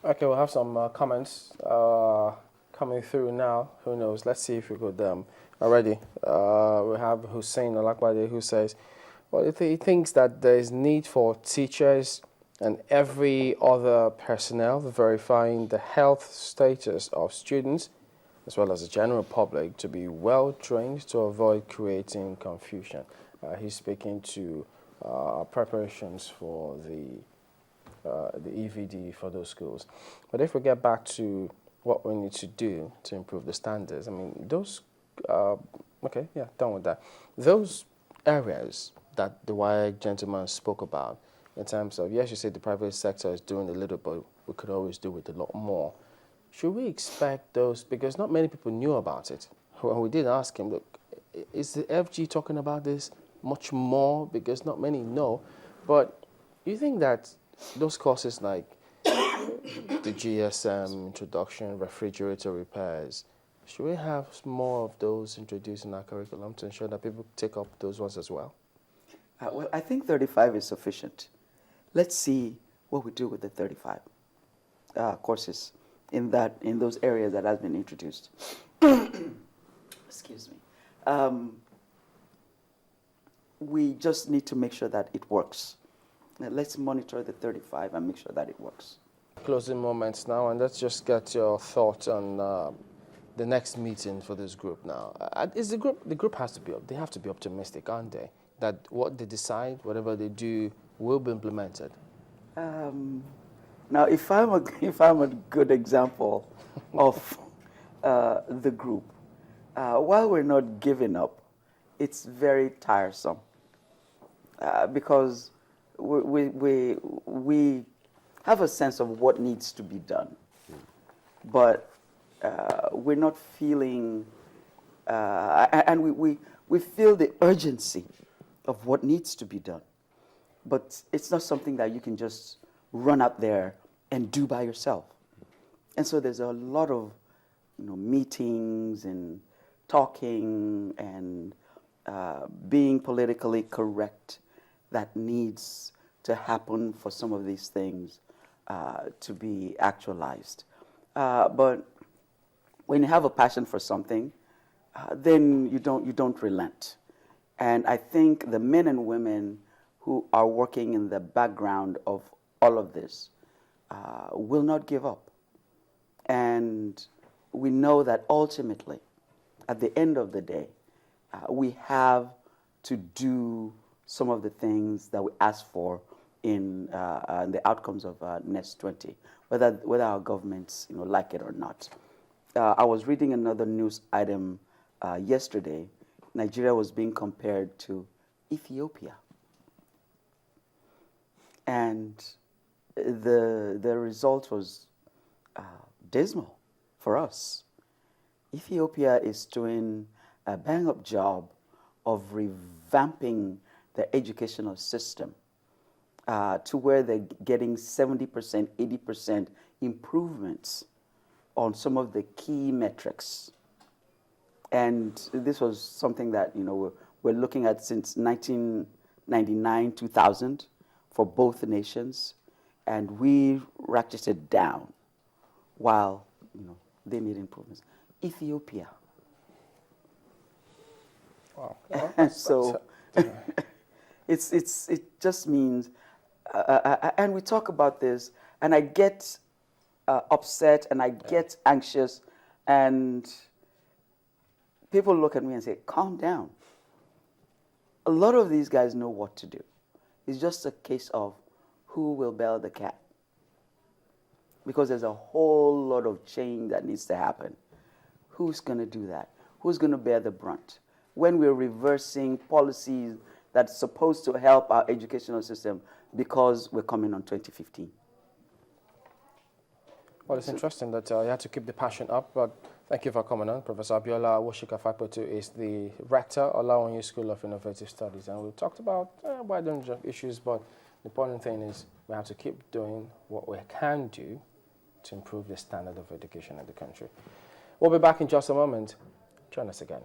Okay, we'll have some comments coming through now. Who knows? Let's see if we could already. We have Hussein Olakwade who says, well, he thinks that there is need for teachers and every other personnel verifying the health status of students as well as the general public to be well trained to avoid creating confusion. He's speaking to preparations for the EVD for those schools. But if we get back to what we need to do to improve the standards, I mean, those, okay, yeah, done with that. Those areas that the white gentleman spoke about in terms of, yes, you say the private sector is doing a little, but we could always do with a lot more. Should we expect those, because not many people knew about it. When we did ask him, look, is the FG talking about this much more? Because not many know. But you think that those courses like the GSM, introduction, refrigerator repairs, should we have more of those introduced in our curriculum to ensure that people take up those ones as well? Well, I think 35 is sufficient. Let's see what we do with the 35 courses in those areas that has been introduced. Excuse me. We just need to make sure that it works. Now, let's monitor the 35 and make sure that it works. Closing moments now, and let's just get your thoughts on the next meeting for this group now. Is the group has to be, they have to be optimistic, aren't they? That what they decide, whatever they do, will be implemented. Now, if I'm a good example of the group, while we're not giving up, it's very tiresome because we have a sense of what needs to be done, but we're not feeling, and we feel the urgency of what needs to be done, but it's not something that you can just run out there and do by yourself. And so there's a lot of meetings and talking and being politically correct that needs to happen for some of these things to be actualized. But when you have a passion for something, then you don't relent. And I think the men and women who are working in the background of all of this will not give up. And we know that ultimately, at the end of the day, we have to do some of the things that we ask for in the outcomes of NEST 20, whether our governments like it or not. I was reading another news item yesterday. Nigeria was being compared to Ethiopia. And the result was dismal for us. Ethiopia is doing a bang-up job of revamping the educational system to where they're getting 70%, 80% improvements on some of the key metrics. And this was something that we're looking at since 1999, 2000 for both nations, and we ratcheted down while they made improvements. Ethiopia. Wow. And so it just means, and we talk about this, and I get upset and I get anxious, and people look at me and say, calm down. A lot of these guys know what to do. It's just a case of who will bail the cat. Because there's a whole lot of change that needs to happen. Who's going to do that? Who's going to bear the brunt? When we're reversing policies that's supposed to help our educational system because we're coming on 2015. Well, it's interesting that you had to keep the passion up, but thank you for coming on. Professor Abiola Awosika-Fapetu is the rector of Olaoye School of Innovative Studies, and we talked about a wide range of issues, but the important thing is we have to keep doing what we can do to improve the standard of education in the country. We'll be back in just a moment. Join us again.